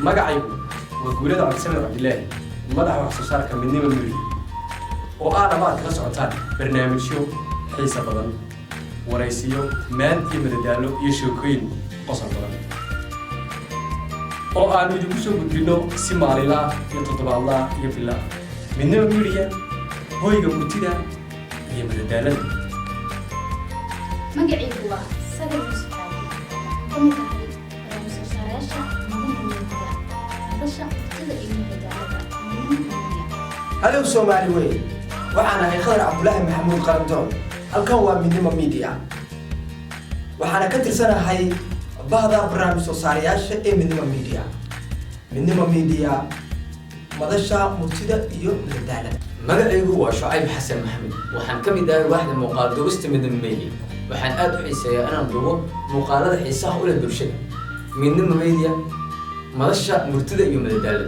magacaygu waa guulada cabdisamed cabdilaahi madaxa wax soo saarka midnimo media oo aad amaad kala socotaan barnaamijyo xiiso badan waraysiyo maan iyo madadaalo iyo sheekooyin qosol badan oo aanu idinku soo gudbino si maalinlaha iyo toddobaadlaha iyo bilaha midnimo media hoyga murtida iyo madadaalada magacaygu waa Sagar Yusuf Ali هلو سومالي وين وحنا هي خضر عبد الله محمود قرنطون halkan waa midnimo media waxaana ka tirsanahay bahda barnaamij soo saarayaasha ee midnimo media madasha murtida iyo madadaalada magacaygu waa Shucayb Xasan Maxamed waxaan ka mid ahay waaxda muuqaal duubista midnimo media waxaan aad u xiiseeyaa inaan duubo muuqaalada xiisaha u leh bulshada midnimo media madasha murtida iyo madadaalada